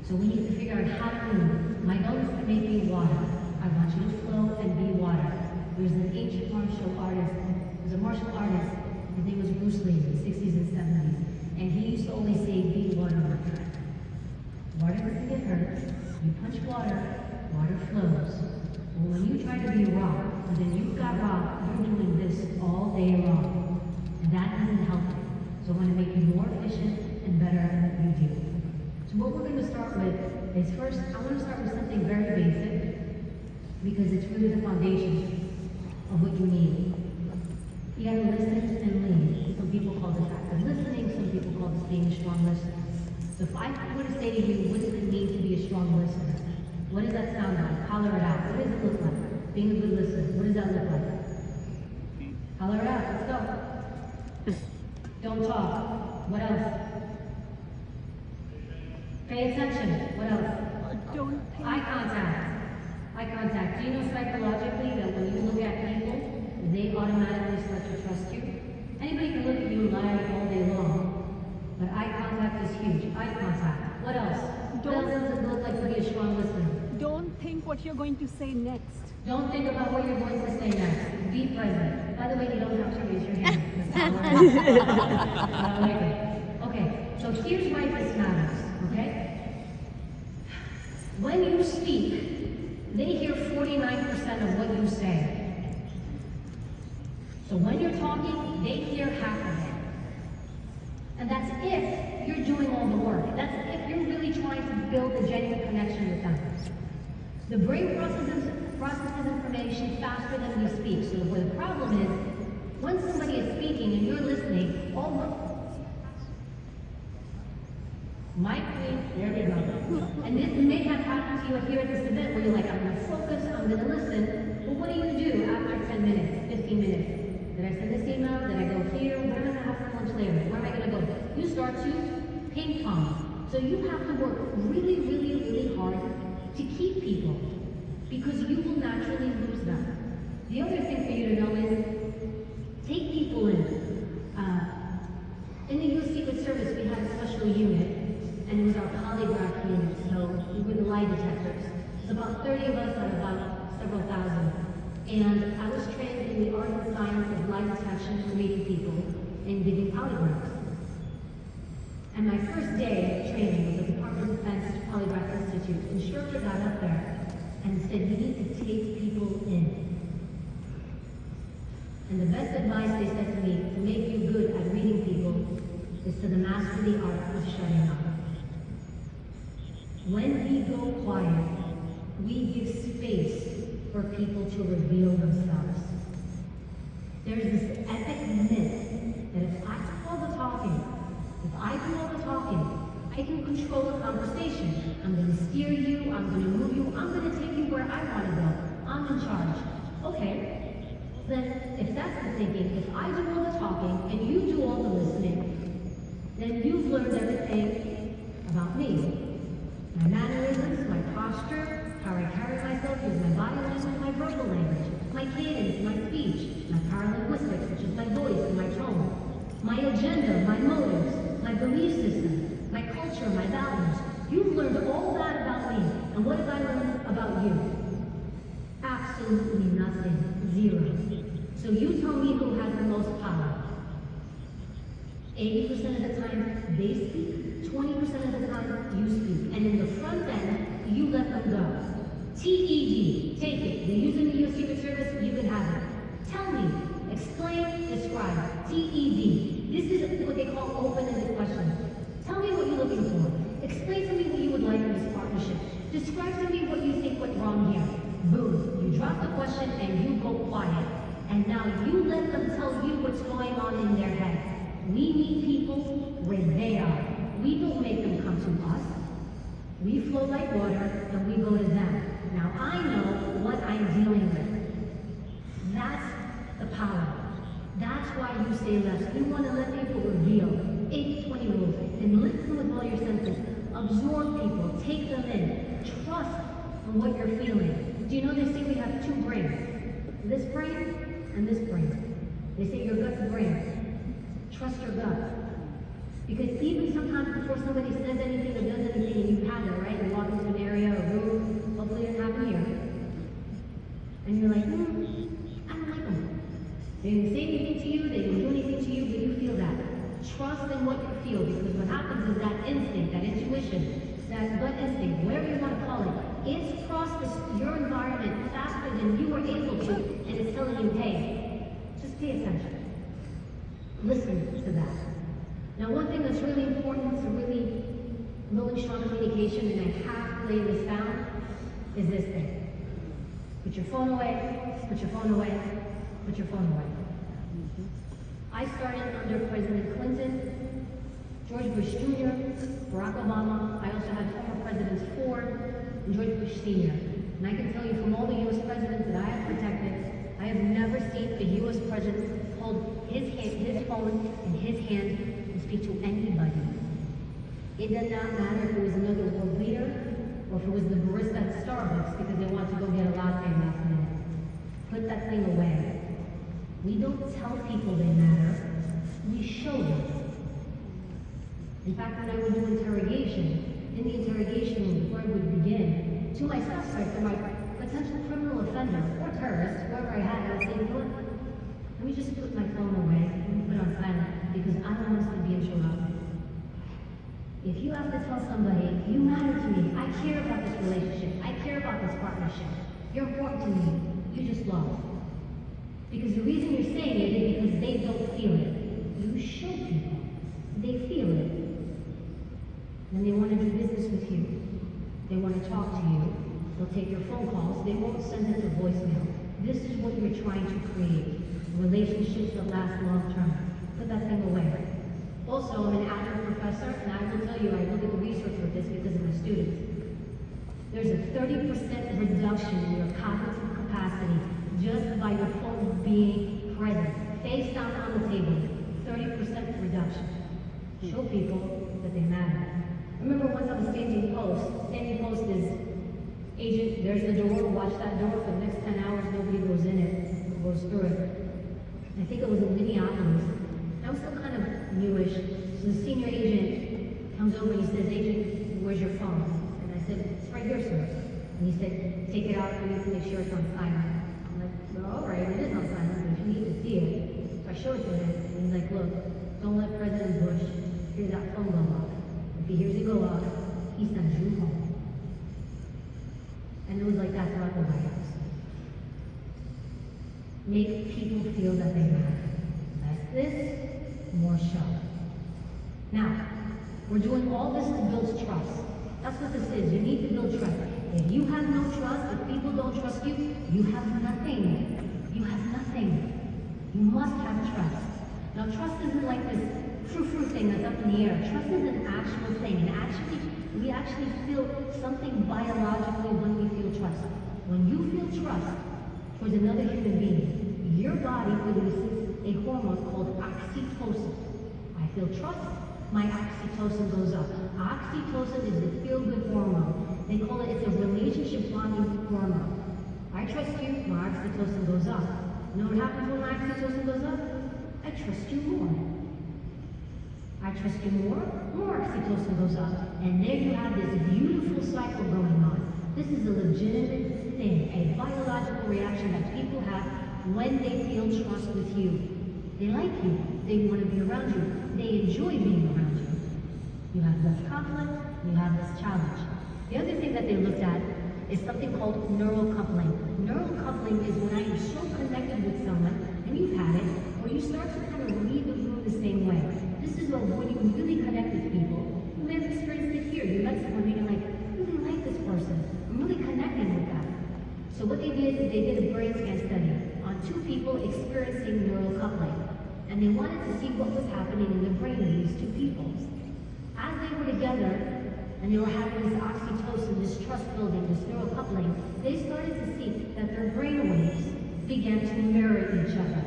So we need to figure out how to move. My goal is to make you water. I want you to flow and be water. There's an ancient martial artist, his name was Bruce Lee in the 60s and 70s. And he used to always say, be water, my friend. Water doesn't get hurt. You punch water, water flows. Well, when you try to be rock, and then you've got rock, you're doing this all day long. And that doesn't help you. So I want to make you more efficient and better at what you do. So what we're going to start with is first, I want to start with something very basic because it's really the foundation of what you need. You got to listen and lean. Some people call this active listening, some people call this being a strong listener. So if I were to say to you, what does it mean to be a strong listener? What does that sound like? Holler it out. What does it look like? Being a good listener, what does that look like? Holler it out. Let's go. Don't talk. What else? Pay attention. What else? Eye contact. Eye contact. Do you know psychologically that when you look at people, they automatically start to trust you? Anybody can look at you and lie all day long, but eye contact is huge. Eye contact. What else? What else does it look like to be a strong listener? Don't think what you're going to say next. Don't think about what you're going to say next. Be present. By the way, you don't have to raise your hand. Okay, so here's why this matters, okay? When you speak, they hear 49% of what you say. So when you're talking, they hear half of it. And that's if you're doing all the work. That's if you're really trying to build a genuine connection with them. The brain processes information faster than we speak. So the problem is, when somebody is speaking and you're listening, my queen, there they go. And this may have happened to you here at this event where you're like, I'm going to focus, I'm going to listen. Well, what do you do after 10 minutes, 15 minutes? Did I send this email? Did I go here? Where am I going to have for lunch later? Where am I going to go? You start to ping pong. So you have to work really, really, really hard to keep people because you will naturally lose them. The other thing for you to know is take people in. In the U.S. Secret Service, we had a special unit, and it was our polygraph unit, so we were the lie detectors. There's about 30 of us out of about several thousand. And I was trained in the art and science of lie detection for meeting people and giving polygraphs. And my first day of training was at the Department of Defense Polygraph Institute. The instructor got up there and said, you need to take people in. And the best advice they said to me to make you good at reading people is to master the art of shutting up. When we go quiet, we give space for people to reveal themselves. There's this epic myth that if I do all the talking, I can control the conversation. I'm going to steer you, I'm going to move you, I'm going to take you where I want to go. I'm in charge. Okay, then if that's the thinking, if I do all the talking and you do all the listening, then you've learned everything about me. My mannerisms, my posture, how I carry myself, use my body language, my verbal language, my cadence, my speech, my paralinguistics, which is my voice and my tone, my agenda, my motives, my belief system, my culture, my values. You've learned all that about me. And what have I learned about you? Absolutely nothing. Zero. So you tell me who has the most power. 80% of the time they speak, 20% of the time you speak. And in the front end, you let them go. TED, take it. You're using the U.S. Secret Service, you can have it. Tell me, explain, describe. TED. This is what they call open-ended questions. Tell me what you're looking for. Explain to me what you would like in this partnership. Describe to me what you think went wrong here. Boom. You drop the question and you go quiet. And now you let them tell you what's going on in their head. We meet people where they are. We don't make them come to us. We flow like water and we go to them. Now I know what I'm dealing with. That's the power. That's why you say less. You want to let people reveal 80-20 rules and listen with all your senses. Absorb people, take them in, trust in what you're feeling. Do you know they say we have two brains? This brain and this brain. They say your gut's a brain. Trust your gut. Because even sometimes before somebody says anything or does anything and you've had it, right? intuition, that gut instinct, whatever you want to call it, it's crossed your environment faster than you were able to, and it's telling you, hey, just pay attention. Listen to that. Now, one thing that's really important to really building strong communication, and I have to lay this down, is this thing. Put your phone away, put your phone away, put your phone away. I started under President Clinton, George Bush Jr., Barack Obama. I also had former Presidents Ford and George Bush Sr. And I can tell you from all the U.S. presidents that I have protected, I have never seen a U.S. president hold his phone in his hand and speak to anybody. It did not matter if it was another world leader or if it was the barista at Starbucks because they wanted to go get a latte last minute. Put that thing away. We don't tell people they matter, we show them. In fact, when I would do interrogation, in the interrogation room before I would begin, to my suspect or my potential criminal offender or terrorist, whoever I had, I would say, you know what? Let me just put my phone away, let me put it on silent, because I don't want us to be interrupted. If you have to tell somebody, you matter to me, I care about this relationship, I care about this partnership, you're important to me, you just lost. Because the reason you're saying it is because they don't feel it. You show people, they feel it. And they want to do business with you. They want to talk to you. They'll take your phone calls, they won't send it to voicemail. This is what you're trying to create. Relationships that last long term. Put that thing away. Also, I'm an adjunct professor, and I will tell you, I look at the research with this because of my students. There's a 30% reduction in your cognitive capacity just by your phone being present. Face down on the table. 30% reduction. Show people that they matter. I remember once I was staging post. Staging post is, agent, there's the door, watch that door for the next 10 hours, nobody goes in it, goes through it. I think it was in Minneapolis. I was still kind of newish. So the senior agent comes over and he says, Agent, where's your phone? And I said, it's right here, sir. And he said, take it out, I need to make sure it's on silent. I'm like, well, all right, it is on silent, but you need to see it. So I show it to him, and he's like, look, don't let President Bush hear that phone go off. If he hears it go off, he sends you home. And it was like that throughout the White House. Make people feel that they matter. Less this, more show. Now, we're doing all this to build trust. That's what this is. You need to build trust. If you have no trust, if people don't trust you, you have nothing. You have nothing. You must have trust. Now, trust isn't like this frou-frou thing that's up in the air. Trust is an actual thing. And actually, we actually feel something biologically when we feel trust. When you feel trust towards another human being, your body produces a hormone called oxytocin. I feel trust, my oxytocin goes up. Oxytocin is the feel-good hormone. They call it, it's a relationship bonding hormone. I trust you, my oxytocin goes up. You know what happens when my oxytocin goes up? I trust you more. I trust you more oxytocin goes up. And there you have this beautiful cycle going on. This is a legitimate thing, a biological reaction that people have when they feel trust with you. They like you. They want to be around you. They enjoy being around you. You have less conflict. You have less challenge. The other thing that they looked at is something called neural coupling. Neural coupling is when I'm so connected with someone, and you've had it, where you start to kind of read the room the same way. This is when you really connect with people. You may have experienced it here. You met someone and you're like, I really like this person. I'm really connecting with them. So what they did is they did a brain scan study on 2 people experiencing neural coupling. And they wanted to see what was happening in the brain of these 2 people. As they were together, and they were having this oxytocin, this trust building, this neural coupling, they started to see that their brain waves began to mirror each other.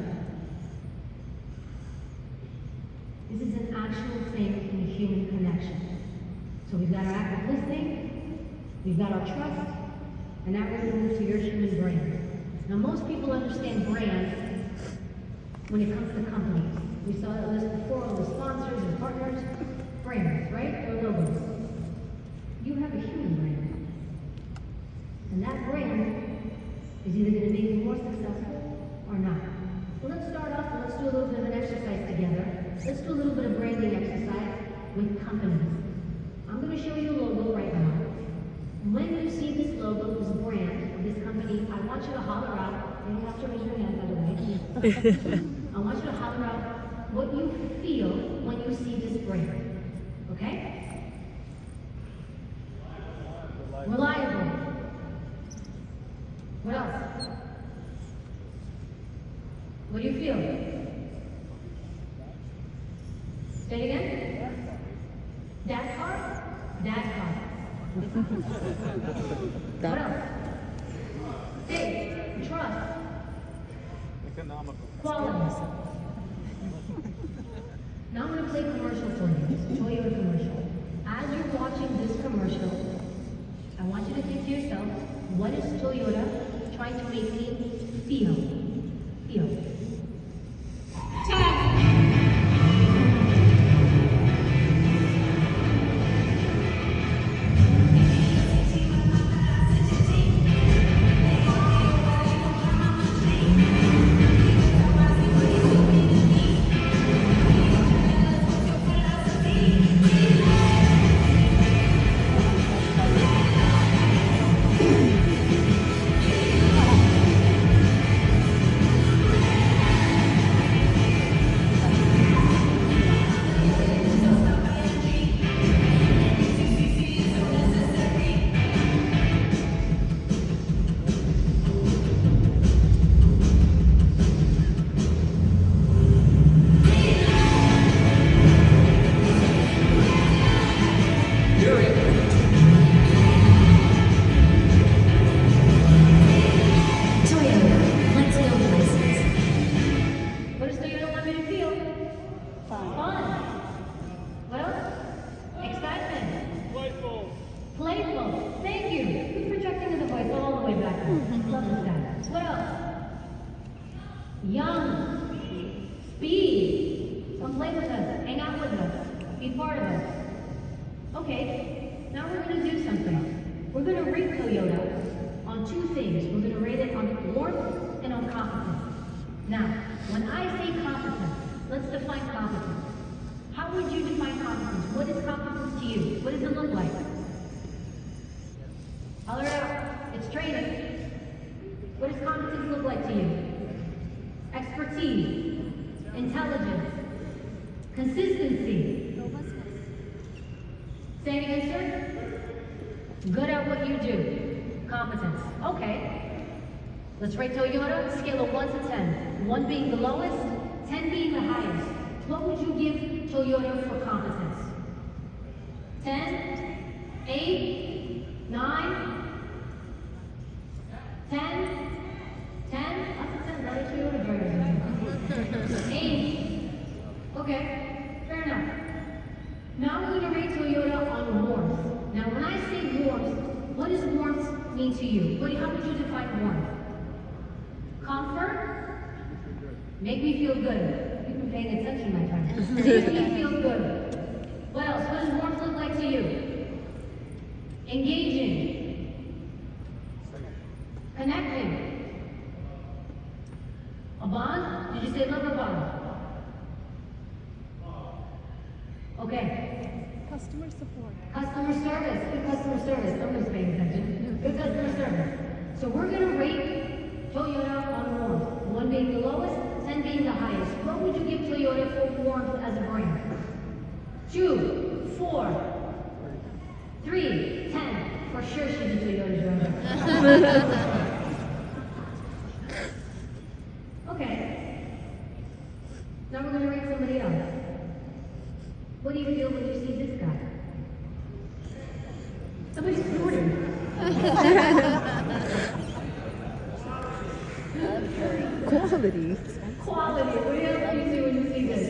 This is an actual thing in human connection. So we've got our active listening, we've got our trust, and now we're going to move to your human brain. Now most people understand brand when it comes to companies. We saw that list before, all the sponsors and partners. Brands, right? Their logos. You have a human brand. And that brand is either going to make you more successful or not. So let's start off and let's do a little bit of an exercise together. Let's do a little bit of branding exercise with companies. I'm going to show you the logo right now. When you see this logo, this brand, of this company, I want you to holler out, and you have to raise your hand, by the way. I want you to holler out what you feel when you see this brand. Okay? Reliable. What else? What do you feel? Say it again. That car? That car. What else? Safe. Trust. Economical. Quality. Now I'm going to play commercial for you. Toyota commercial. As you're watching this commercial, I want you to think to yourself, what is Toyota trying to make me feel? Feel. Playful. Thank you. Keep projecting the voice all the way back there. Love this guy. What else? Young. Speed. Come play with us. Hang out with us. Be part of us. Okay. Now we're going to do something. We're going to rate Toyota on two things. We're going to rate it on warmth and on competence. Now, when I say competence, let's define competence. How would you define competence? What is competence to you? What does it look like? Holler it out. It's training. What does competence look like to you? Expertise, intelligence, consistency. Say it again, sir. Good at what you do. Competence. Okay. Let's rate Toyota, scale of 1 to 10. 1 being the lowest, 10 being the highest. What would you give Toyota for competence? 10, 8, 9, 10, 10? That's a 10, that is Toyota drivers. 8. Okay, fair enough. Now we're going to rate Toyota on warmth. Now when I say warmth, what does warmth mean to you? How would you define warmth? Comfort? Make me feel good. You've been paying attention, my friend. Make me feel good. What else? What does warmth look like to you? Engaging. Connecting. A bond? Did you say love or bond? Okay. Customer support. Customer service. Good customer service. Someone's paying attention. Good customer service. So we're going to rate Toyota on warmth. 1 being the lowest, 10 being the highest. What would you give Toyota for warmth as a brand? 2, 4, 3, 10. For sure she's a Toyota driver. Okay. Now we're going to rate somebody else. What do you feel when you see this guy? Somebody's snorting. Quality. Quality. What else do you see when you see this?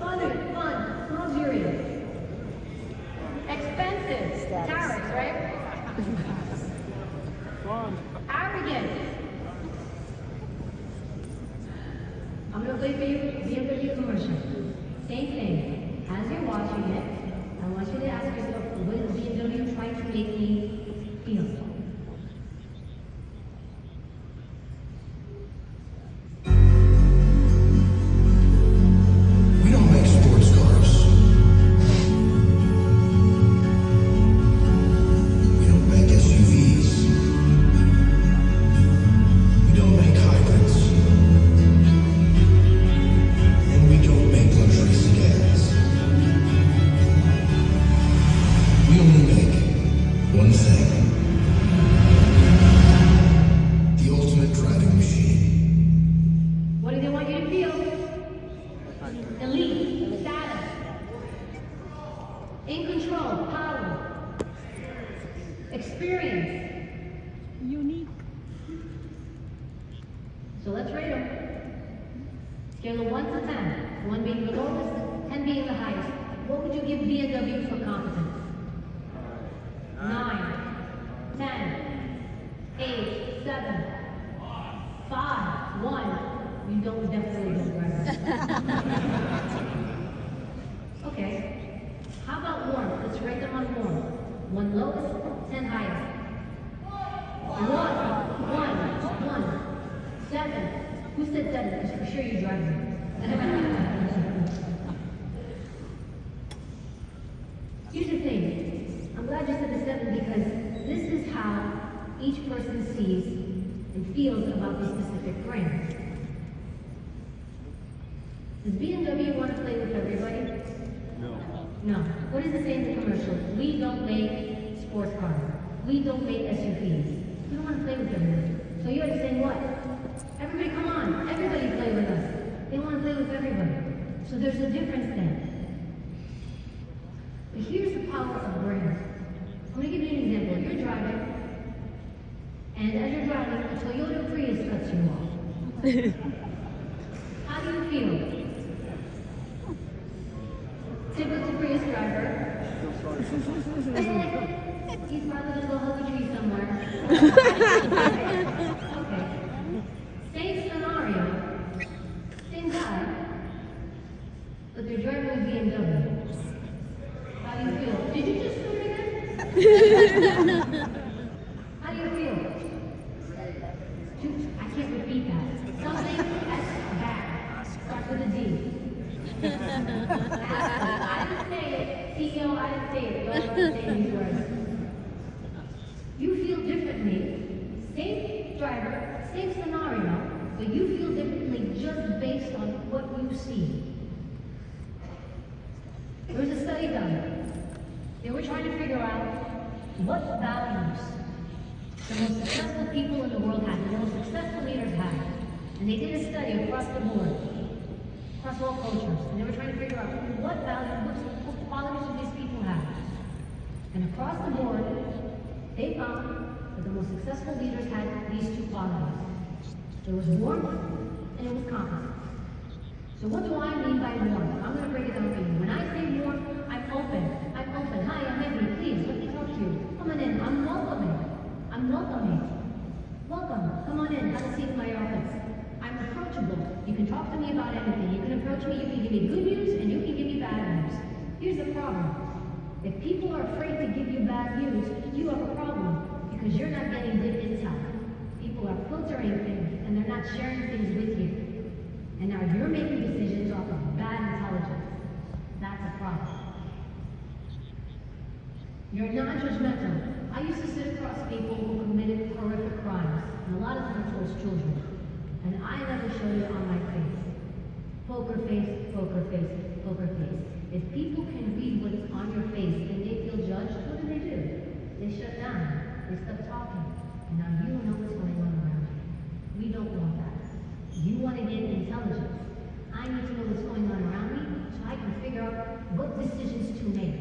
Fun, luxury. Expensive. Tariffs, right? Fun. Arrogant. I'm going to play for you BMW commercial. Same thing. As you're watching it, I want you to ask yourself, what is BMW trying to make me feel? We don't make sports cars. One thing. The ultimate driving machine. What do they want you to feel? Elite, status, in control, power, experience. Unique. So let's rate them. Scale of 1 to 10. 1 being the lowest, 10 being the highest. What would you give BMW for competence? 9, 10, 8, 7, 5, 1. You don't definitely don't drive. Okay. How about warmth? Let's rate them on warmth. 1 lowest, 10 highest. 1, 7. Who said 7? Because for sure you drive them. Here's the thing. I'm glad you said the 7 because this is how each person sees and feels about the specific brand. Does BMW want to play with everybody? No. What does it say in the commercial? We don't make sports cars. We don't make SUVs. We don't want to play with everybody. So you're saying what? Everybody come on. Everybody play with us. They want to play with everybody. So there's a difference there. But here's the power of brand. I'm going to give you an example. You're driving, and as you're driving, a Toyota Prius cuts you off. How do you feel? Typical Prius driver. He's probably gonna go hug a tree somewhere. Okay. Same scenario, same guy, but they're driving a BMW. How do you feel? Did you just do it again? How do you feel? I can't repeat that. Something that's bad. Starts with a D. I didn't say it. CEO, I didn't say it. You all understand these words. You feel differently. Same driver, same scenario, but you feel differently just based on what you see. There was a study done. They were trying to figure out what values the most successful people in the world had, the most successful leaders had. And they did a study across the board, across all cultures. And they were trying to figure out what values, what qualities do these people have. And across the board, they found that the most successful leaders had these two qualities. There was warmth and it was competence. So what do I mean by warmth? I'm going to break it down for you. When I say warmth, I'm open. I'm open. Hi, I'm Evy. Please, let me talk to you. Come on in. I'm welcoming. I'm welcoming. Welcome. Come on in. Have a seat in my office. I'm approachable. You can talk to me about anything. You can approach me. You can give me good news and you can give me bad news. Here's the problem. If people are afraid to give you bad news, you have a problem because you're not getting good intel. People are filtering things and they're not sharing things with you. And now you're making decisions off of bad intelligence. That's a problem. You're non-judgmental. I used to sit across people who committed horrific crimes, and a lot of them towards children. And I never showed it on my face. Poker face, poker face, poker face. If people can read what's on your face and they feel judged, what do? They shut down. They stop talking. And now you don't know what's going on around you. We don't want that. You want to get intelligence. I need to know what's going on around me so I can figure out what decisions to make.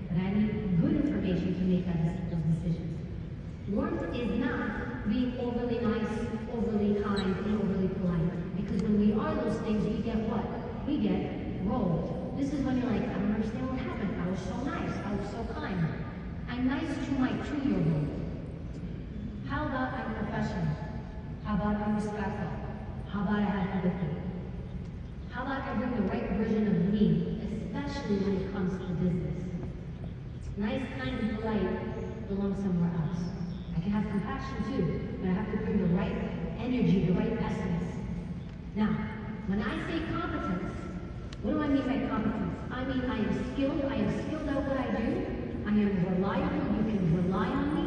But I need good information to make those decisions. Warmth is not being overly nice, overly kind, and overly polite. Because when we are those things, we get what? We get rolled. This is when you're like, I don't understand what happened. I was so nice. I was so kind. I'm nice to my 2-year-old. How about I'm professional? How about I'm respectful? How about I have empathy? How about I bring the right version of me, especially when it comes to business? Nice, kind, and polite belong somewhere else. I can have compassion too, but I have to bring the right energy, the right essence. Now, when I say competence, what do I mean by competence? I mean I am skilled at what I do. I am reliable, you can rely on me.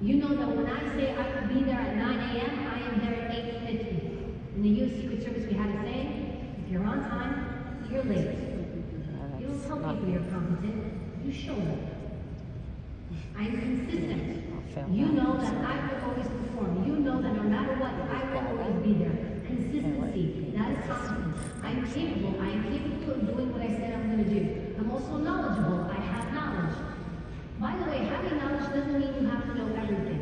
You know that when I say I will be there at 9 a.m., I am there at 8:50. In the U.S. Secret Service, we had a saying, if you're on time, you're late. You don't tell people you're competent, you show them. I am consistent. You know that I will always perform. You know that no matter what, I will always be there. Consistency, that is competence. I am capable of doing what I said I'm going to do. I'm also knowledgeable. I have knowledge. By the way, having knowledge doesn't mean you have to know everything.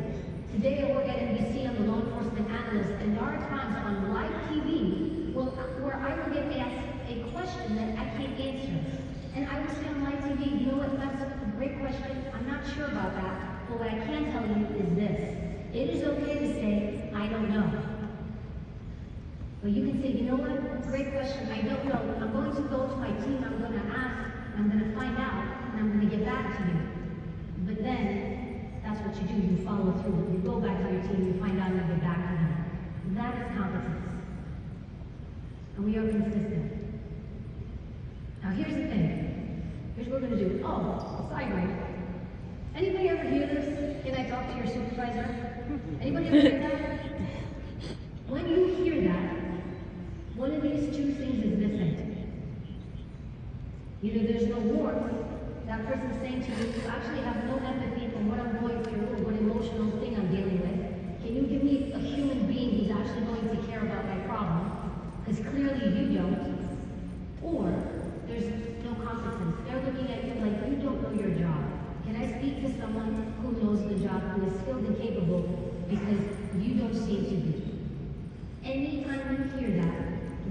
Today I work at NBC, I'm a law enforcement analyst, and there are times on live TV where I will get asked a question that I can't answer. And I will say on live TV, you know what, that's a great question. I'm not sure about that, but what I can tell you is this. It is okay to say, I don't know. But you can say, you know what, great question, I don't know. I'm going to go to my team, I'm going to ask, I'm going to find out, and I'm going to get back to you. But then, that's what you do, you follow through. You go back to your team, you find out, and you get back to them. That is competence. And we are consistent. Now here's the thing. Here's what we're going to do. Oh, side break. Anybody ever hear this? Can I talk to your supervisor? Anybody ever hear that? When you hear that, one of these two things is missing. Either there's no warmth, that person's saying to you, you actually have no empathy for what I'm going through or what emotional thing I'm dealing with. Can you give me a human being who's actually going to care about my problem? Because clearly you don't. Or there's no competence. They're looking at you like you don't know your job. Can I speak to someone who knows the job, who is skilled and capable, because you don't seem to be? Anytime you hear that,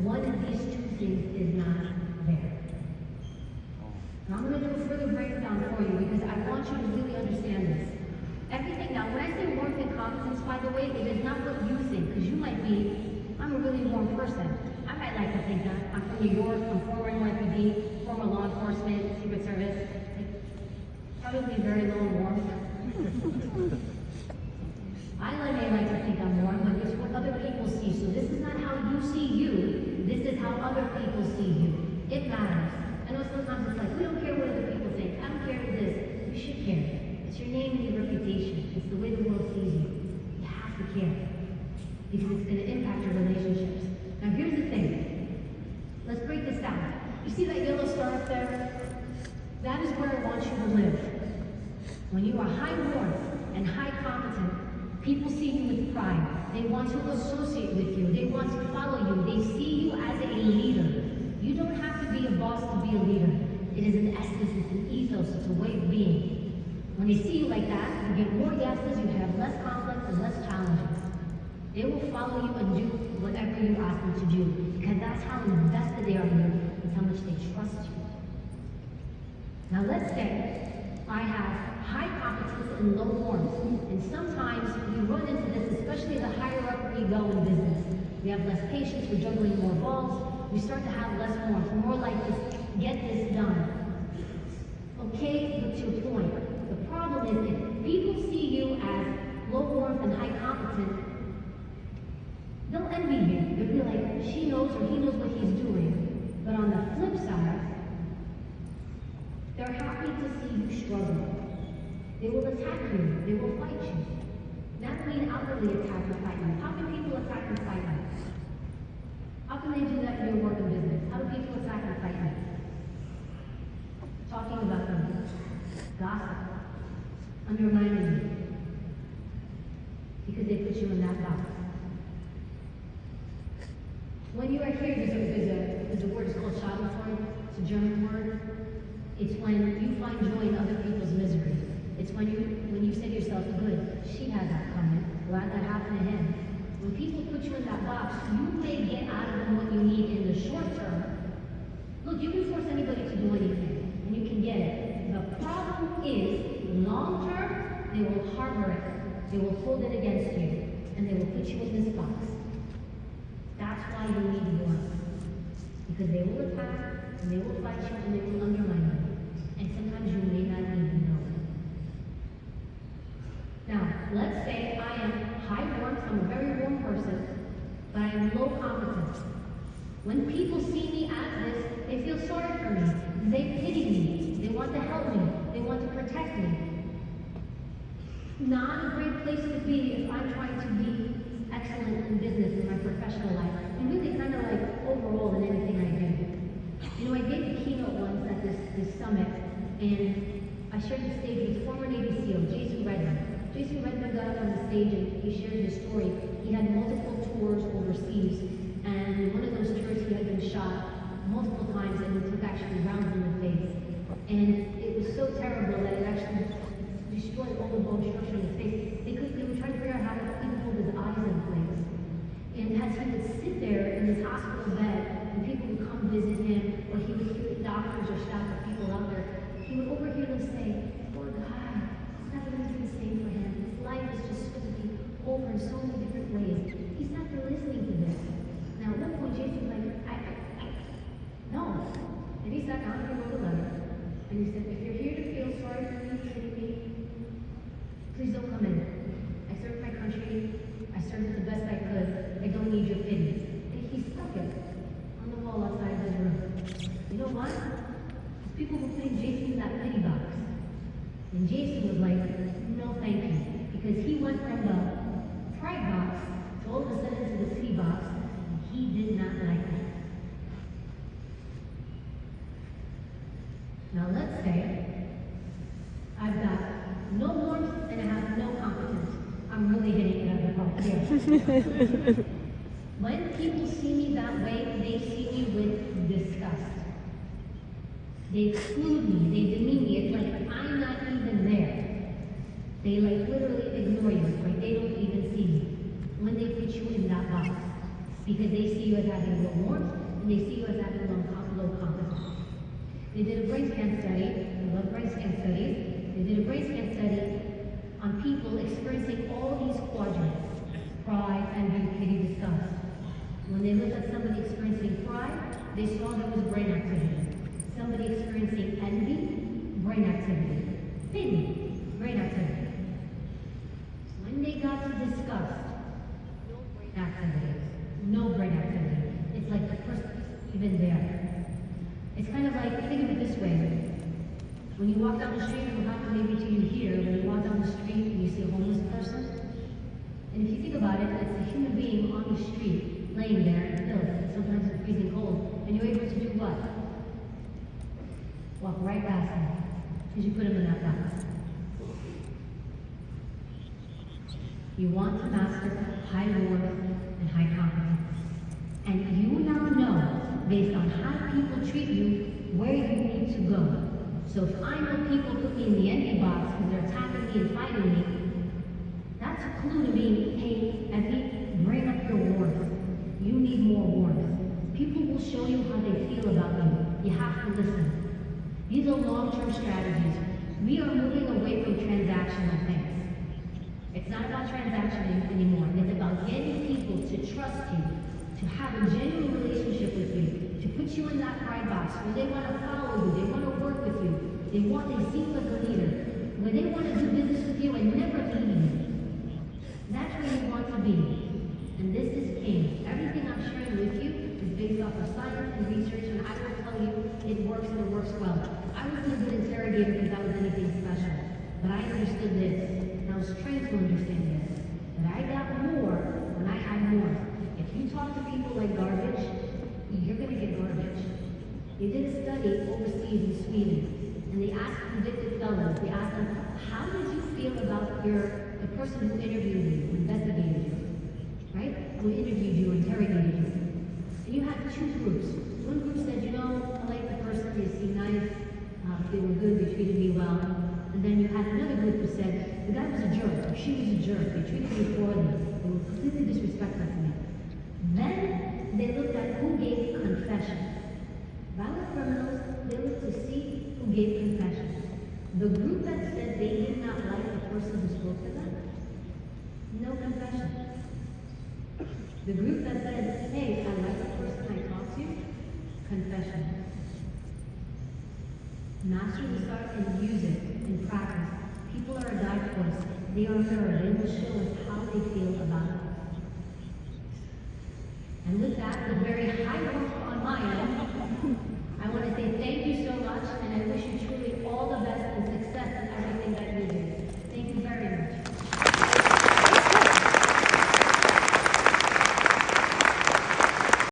one of these two things is not there. Now I'm going to do a further breakdown for you because I want you to really understand this. Everything now, when I say warmth and competence, by the way, it is not what you think, because you might be, I'm a really warm person. I might like to think that. I'm from New York, I'm former NYPD, former law enforcement, Secret Service. Probably very low warmth. I may like to think I'm warm, but it's what other people see. So this is not how you see you. This is how other people see you. It matters. I know sometimes it's like, we don't care what other people think. I don't care what this. You should care. It's your name and your reputation. It's the way the world sees you. You have to care. Because it's going to impact your relationships. Now here's the thing. Let's break this down. You see that yellow star up there? That is where I want you to live. When you are high warmth and high competent, people see you with pride. They want to associate with you. They want to follow you. They see you as a leader. You don't have to be a boss to be a leader. It is an essence, it's an ethos, it's a way of being. When they see you like that, you get more yeses, you have less conflict and less challenges. They will follow you and do whatever you ask them to do, because that's how invested they are in you, and how much they trust you. Now let's say I have high competence and low warmth, and sometimes we run into this, especially the higher up we go in business. We have less patience, we're juggling more balls, we start to have less warmth, more like this, get this done. Okay, but to a point. The problem is if people see you as low warmth and high competent, they'll envy you. They'll be like, she knows or he knows what he's doing. But on the flip side, they're happy to see you struggle. They will attack you. They will fight you. That means outwardly attack or fight you. How can people attack and fight you? How can they do that in your work and business? How do people attack and fight you? Talking about them. Gossip. Undermining you. Because they put you in that box. When you are here, there's a word, it's called Schadenfreude. It's a German word. It's when you find joy in other people's misery. It's when you say to yourself, good, she had that coming. Glad that happened to him. When people put you in that box, you may get out of them what you need in the short term. Look, you can force anybody to do anything, and you can get it. The problem is, long term, they will harbor it. They will hold it against you, and they will put you in this box. That's why you need warmth. Because they will attack, and they will fight you, and they will undermine you. And sometimes you may not even know it. Now, let's say I am high warmth, I'm a very warm person, but I am low competence. When people see me as this, they feel sorry for me. They pity me. They want to help me. They want to protect me. Not a great place to be if I'm trying to be excellent in business in my professional life. And really kind of like overall in anything I do. You know, I gave a keynote once at this summit, and I shared the stage with former Navy SEAL, Jason Redmond. Jason Redmond he shared his story. He had multiple tours overseas, and in one of those tours he had been shot multiple times, and he took actually rounds in the face. And it was so terrible that it actually destroyed all the bone structure in his face. They were trying to figure out how to even hold his eyes in place. And as he would sit there in his hospital bed, and people would come visit him, or he would hear the doctors or staff or people out there, he would overhear them say, "Poor guy, it's not going to be the same for him. His life is just going to be over in so many different ways. He's not there listening to this." Now, at one point, Jason's like, no. And he sat down and he wrote a letter. And he said, "If you're here to feel sorry for me, pity me, please don't come in. I served my country. I served it the best I could. I don't need your pity." And he stuck it on the wall outside his room. You know what? People were putting Jason in that pity box. And Jason was like, "No, thank you." Because he went from the pride box to all of a sudden to the pity box, and he did not like it. Now let's say I've got no warmth and I have no competence. I'm really hitting it out of the park here. When people see me that way, they see me with disgust. They exclude me, they demean me. It's like I'm not even there. They like literally ignore you, like they don't even see you when they put you in that box. Because they see you as having low warmth and they see you as having low competence. They did a brain scan study. I love brain scan studies. They did a brain scan study on people experiencing all these quadrants: pride, envy, pity, disgust. When they looked at somebody experiencing pride, they saw there was brain activity. Somebody experiencing envy, brain activity. Pity, brain activity. When they got to disgust, no brain activity. No brain activity. It's like the person isn't even there. It's kind of like, think of it this way. When you walk down the street, it will happen maybe to you here, when you walk down the street and you see a homeless person. And if you think about it, it's a human being on the street, laying there in the hills, sometimes it's freezing cold, and you're able to do what? Walk right past him, because you put him in that box. You want to master high warmth and high competence. And you now know, based on how people treat you, where you need to go. So if I know people put me in the envy box because they're attacking me and fighting me, that's a clue to me, hey, Evy, bring up your warmth. You need more warmth. People will show you how they feel about you. You have to listen. These are long-term strategies. We are moving away from transactional things. It's not about transaction anymore. It's about getting people to trust you, to have a genuine relationship with you, to put you in that pride box where they want to follow you, they want to work with you, they see you as a leader, where they want to do business with you and never leave you. That's where you want to be. And this is king. Everything I'm sharing with you is based off of science and research, and I will tell you it works and it works well. I wasn't a good interrogator because I was anything special, but I understood this, and I was trained to understand this. But I got more when I had more. If you talk to people like garbage, you're going to get garbage. They did a study overseas in Sweden, and they asked convicted fellows, they asked them, how did you feel about the person who interviewed you, who investigated you, right? Who interviewed you, interrogated you. And you had two groups. One group said, you know, I like the person, they seem nice, they were good, they treated me well. And then you had another group who said, the guy was a jerk, or she was a jerk, they treated me poorly, they were completely disrespectful to me. Then they looked at who gave confessions. Violent criminals, they looked to see who gave confessions. The group that said they did not like the person who spoke to them, no confession. The group that said, hey, I like the person I talked to, confession. Master the art and use it in practice. People are a guidepost. They are a mirror. They will show us how they feel about us. And with that, with very high work on my end,